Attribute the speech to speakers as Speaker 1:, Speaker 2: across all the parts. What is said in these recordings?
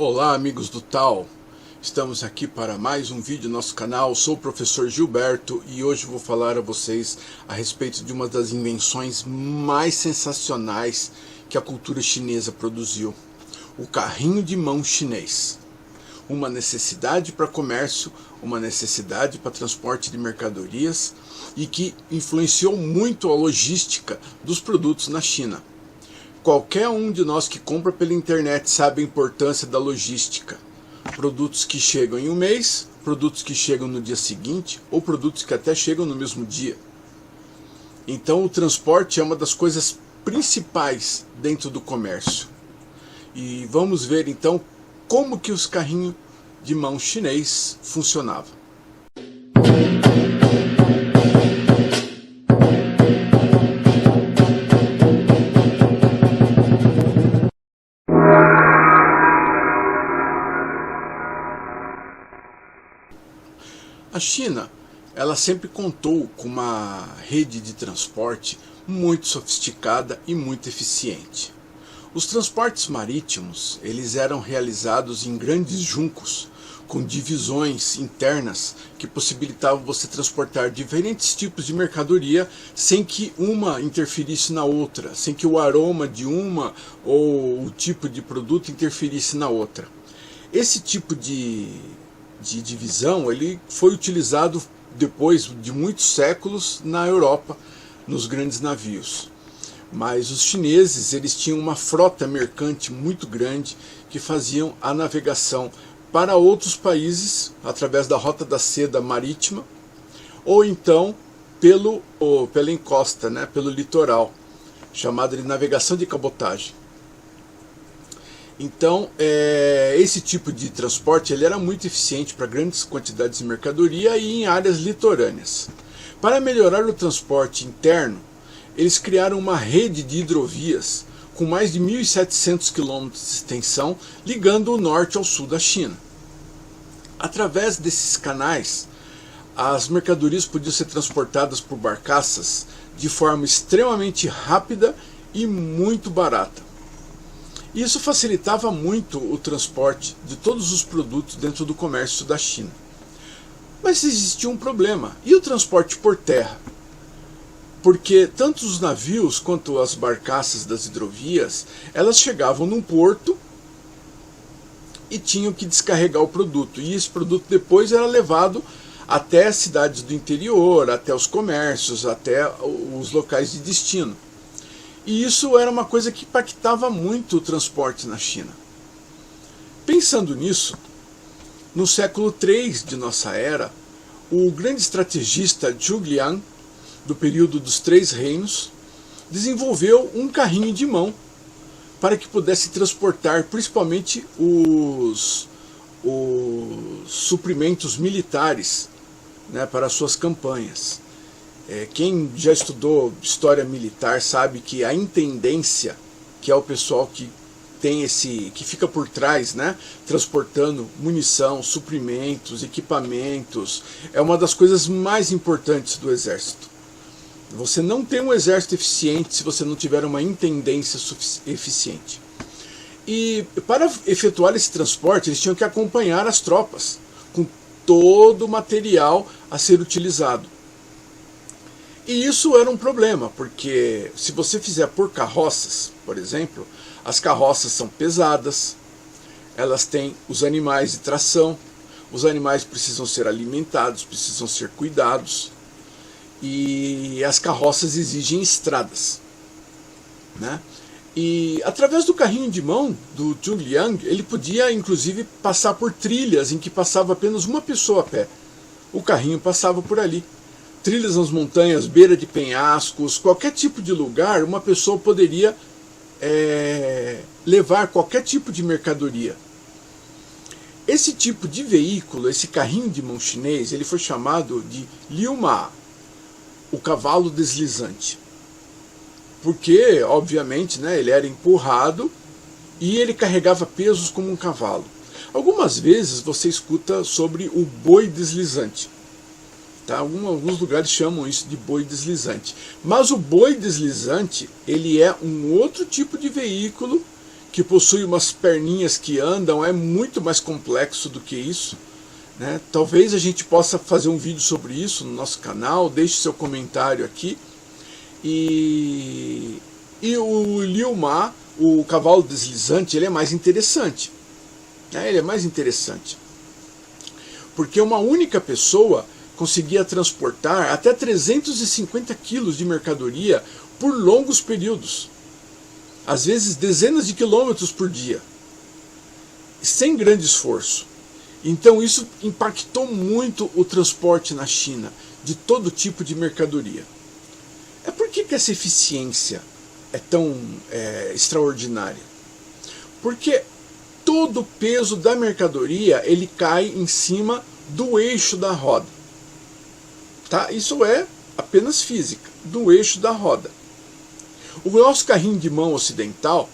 Speaker 1: Olá, amigos do TAL, estamos aqui para mais um vídeo no nosso canal. Sou o professor Gilberto e hoje vou falar a vocês a respeito de uma das invenções mais sensacionais que a cultura chinesa produziu: o carrinho de mão chinês. Uma necessidade para comércio, uma necessidade para transporte de mercadorias e que influenciou muito a logística dos produtos na China. Qualquer um de nós que compra pela internet sabe a importância da logística. Produtos que chegam em um mês, produtos que chegam no dia seguinte ou produtos que até chegam no mesmo dia. Então o transporte é uma das coisas principais dentro do comércio. E vamos ver então como que os carrinhos de mão chinês funcionavam. A China, ela sempre contou com uma rede de transporte muito sofisticada e muito eficiente. Os transportes marítimos, eles eram realizados em grandes juncos, com divisões internas que possibilitavam você transportar diferentes tipos de mercadoria sem que uma interferisse na outra, sem que o aroma de uma ou o tipo de produto interferisse na outra. Esse tipo de divisão ele foi utilizado depois de muitos séculos na Europa, nos grandes navios. Mas os chineses eles tinham uma frota mercante muito grande que faziam a navegação para outros países através da Rota da Seda marítima ou então pela encosta, pelo litoral, chamada de navegação de cabotagem. Então, esse tipo de transporte ele era muito eficiente para grandes quantidades de mercadoria e em áreas litorâneas. Para melhorar o transporte interno, eles criaram uma rede de hidrovias com mais de 1.700 km de extensão, ligando o norte ao sul da China. Através desses canais, as mercadorias podiam ser transportadas por barcaças de forma extremamente rápida e muito barata. Isso facilitava muito o transporte de todos os produtos dentro do comércio da China. Mas existia um problema: e o transporte por terra? Porque tanto os navios quanto as barcaças das hidrovias, elas chegavam num porto e tinham que descarregar o produto. E esse produto depois era levado até as cidades do interior, até os comércios, até os locais de destino. E isso era uma coisa que impactava muito o transporte na China. Pensando nisso, no século III de nossa era, o grande estrategista Zhuge Liang, do período dos Três Reinos, desenvolveu um carrinho de mão para que pudesse transportar principalmente os suprimentos militares, para suas campanhas. Quem já estudou história militar sabe que a intendência, que é o pessoal que que fica por trás, transportando munição, suprimentos, equipamentos, é uma das coisas mais importantes do exército. Você não tem um exército eficiente se você não tiver uma intendência eficiente. E para efetuar esse transporte, eles tinham que acompanhar as tropas com todo o material a ser utilizado. E isso era um problema, porque se você fizer por carroças, por exemplo, as carroças são pesadas, elas têm os animais de tração, os animais precisam ser alimentados, precisam ser cuidados, e as carroças exigem estradas. E através do carrinho de mão do Zhuge Liang, ele podia inclusive passar por trilhas em que passava apenas uma pessoa a pé. O carrinho passava por ali. Trilhas nas montanhas, beira de penhascos, qualquer tipo de lugar, uma pessoa poderia levar qualquer tipo de mercadoria. Esse tipo de veículo, esse carrinho de mão chinês, ele foi chamado de Liu Ma, o cavalo deslizante. Porque, obviamente, ele era empurrado e ele carregava pesos como um cavalo. Algumas vezes você escuta sobre o boi deslizante. Alguns lugares chamam isso de boi deslizante. Mas o boi deslizante ele é um outro tipo de veículo que possui umas perninhas que andam, é muito mais complexo do que isso, né? Talvez a gente possa fazer um vídeo sobre isso no nosso canal, deixe seu comentário aqui. E o Liu Ma, o cavalo deslizante, ele é mais interessante, né? Ele é mais interessante, porque uma única pessoa conseguia transportar até 350 quilos de mercadoria por longos períodos, às vezes dezenas de quilômetros por dia, sem grande esforço. Então isso impactou muito o transporte na China, de todo tipo de mercadoria. Por que essa eficiência é tão extraordinária? Porque todo o peso da mercadoria ele cai em cima do eixo da roda. Tá? Isso é apenas física, do eixo da roda. O nosso carrinho de mão ocidental,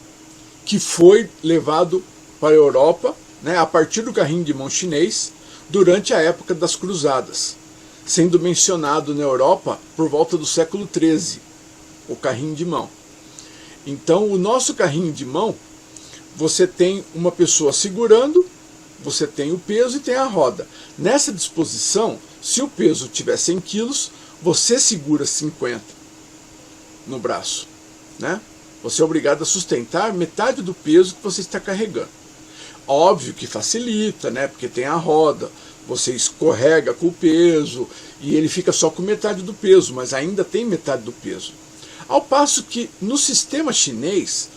Speaker 1: que foi levado para a Europa, né, a partir do carrinho de mão chinês, durante a época das cruzadas, sendo mencionado na Europa por volta do século XIII, o carrinho de mão. Então, o nosso carrinho de mão, você tem uma pessoa segurando, você tem o peso e tem a roda. Nessa disposição, se o peso tiver 100 quilos, você segura 50 no braço, né? Você é obrigado a sustentar metade do peso que você está carregando. Óbvio que facilita, né? Porque tem a roda, você escorrega com o peso e ele fica só com metade do peso, mas ainda tem metade do peso. Ao passo que no sistema chinês,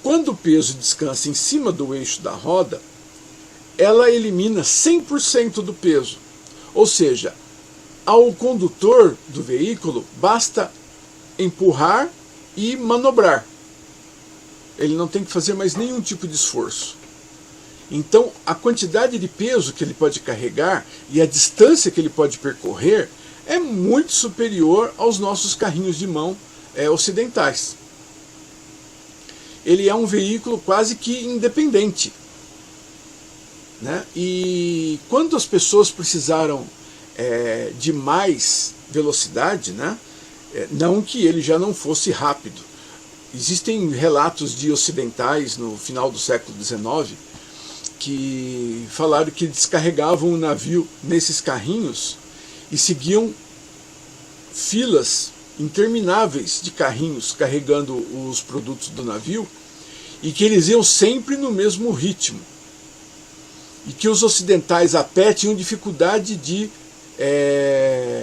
Speaker 1: quando o peso descansa em cima do eixo da roda, ela elimina 100% do peso. Ou seja, ao condutor do veículo basta empurrar e manobrar. Ele não tem que fazer mais nenhum tipo de esforço. Então, a quantidade de peso que ele pode carregar e a distância que ele pode percorrer é muito superior aos nossos carrinhos de mão ocidentais. Ele é um veículo quase que independente, né? E quando as pessoas precisaram de mais velocidade, né? Não que ele já não fosse rápido. Existem relatos de ocidentais no final do século XIX que falaram que descarregavam o navio nesses carrinhos e seguiam filas intermináveis de carrinhos carregando os produtos do navio, e que eles iam sempre no mesmo ritmo, e que os ocidentais a pé tinham dificuldade de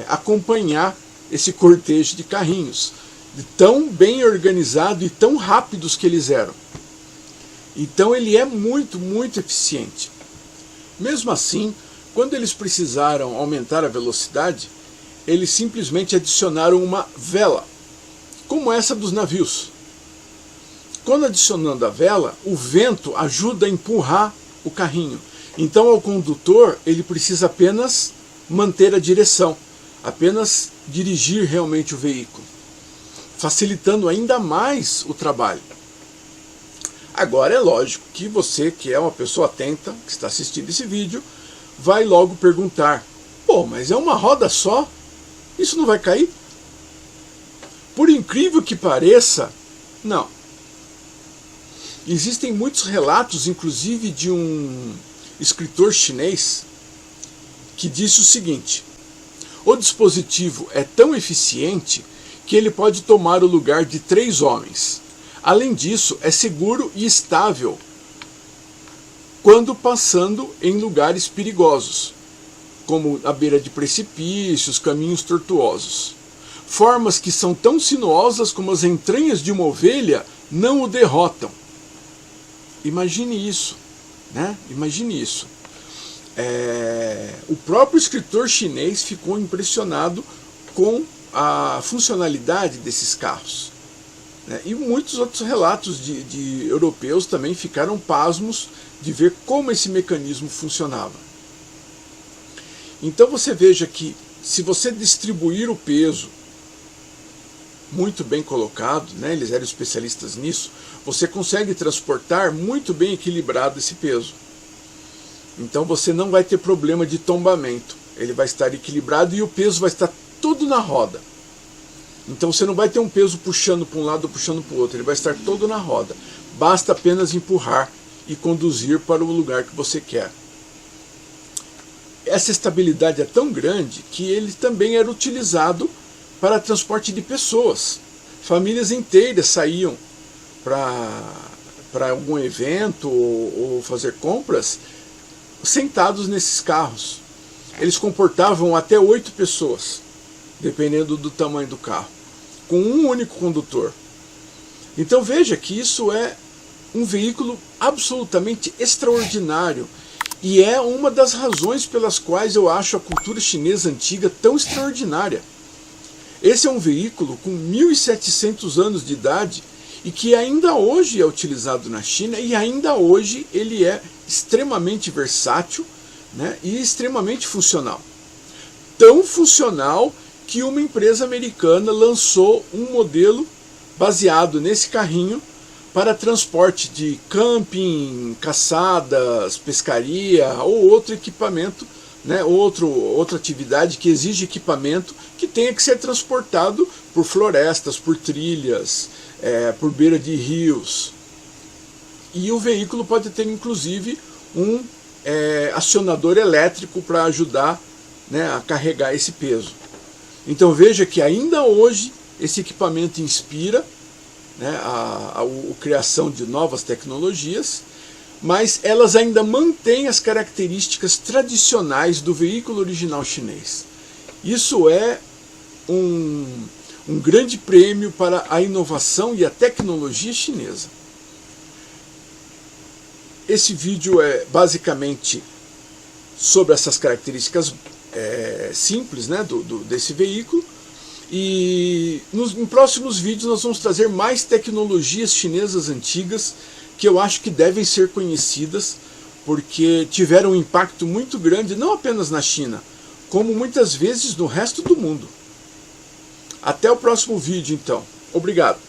Speaker 1: acompanhar esse cortejo de carrinhos, de tão bem organizado e tão rápidos que eles eram. Então ele é muito, muito eficiente. Mesmo assim, quando eles precisaram aumentar a velocidade, eles simplesmente adicionaram uma vela, como essa dos navios. Quando adicionando a vela, o vento ajuda a empurrar o carrinho. Então ao condutor ele precisa apenas manter a direção, apenas dirigir realmente o veículo, facilitando ainda mais o trabalho. Agora é lógico que você, que é uma pessoa atenta, que está assistindo esse vídeo, vai logo perguntar: pô, mas é uma roda só? Isso não vai cair? Por incrível que pareça, não. Existem muitos relatos, inclusive de um escritor chinês, que disse o seguinte: o dispositivo é tão eficiente que ele pode tomar o lugar de 3 homens. Além disso, é seguro e estável quando passando em lugares perigosos, como a beira de precipícios, caminhos tortuosos. Formas que são tão sinuosas como as entranhas de uma ovelha não o derrotam. Imagine isso, né? Imagine isso. O próprio escritor chinês ficou impressionado com a funcionalidade desses carros. E muitos outros relatos de europeus também ficaram pasmos de ver como esse mecanismo funcionava. Então você veja que se você distribuir o peso muito bem colocado, né, eles eram especialistas nisso, você consegue transportar muito bem equilibrado esse peso. Então você não vai ter problema de tombamento, ele vai estar equilibrado e o peso vai estar tudo na roda. Então você não vai ter um peso puxando para um lado ou puxando para o outro, ele vai estar todo na roda. basta apenas empurrar e conduzir para o lugar que você quer. Essa estabilidade é tão grande que ele também era utilizado para transporte de pessoas. Famílias inteiras saíam para algum evento ou fazer compras sentados nesses carros. Eles comportavam até 8 pessoas, dependendo do tamanho do carro, com um único condutor. Então veja que isso é um veículo absolutamente extraordinário e é uma das razões pelas quais eu acho a cultura chinesa antiga tão extraordinária. Esse é um veículo com 1.700 anos de idade e que ainda hoje é utilizado na China e ainda hoje ele é extremamente versátil, né, e extremamente funcional. Tão funcional que uma empresa americana lançou um modelo baseado nesse carrinho para transporte de camping, caçadas, pescaria ou outro equipamento, né, outra atividade que exige equipamento que tenha que ser transportado por florestas, por trilhas, por beira de rios. E o veículo pode ter inclusive um acionador elétrico para ajudar, né, a carregar esse peso. Então veja que ainda hoje esse equipamento inspira, né, a criação de novas tecnologias, mas elas ainda mantêm as características tradicionais do veículo original chinês. Isso é um grande prêmio para a inovação e a tecnologia chinesa. Esse vídeo é basicamente sobre essas características simples, né, desse veículo. E em próximos vídeos nós vamos trazer mais tecnologias chinesas antigas que eu acho que devem ser conhecidas, porque tiveram um impacto muito grande, não apenas na China, como muitas vezes no resto do mundo. Até o próximo vídeo, então. Obrigado.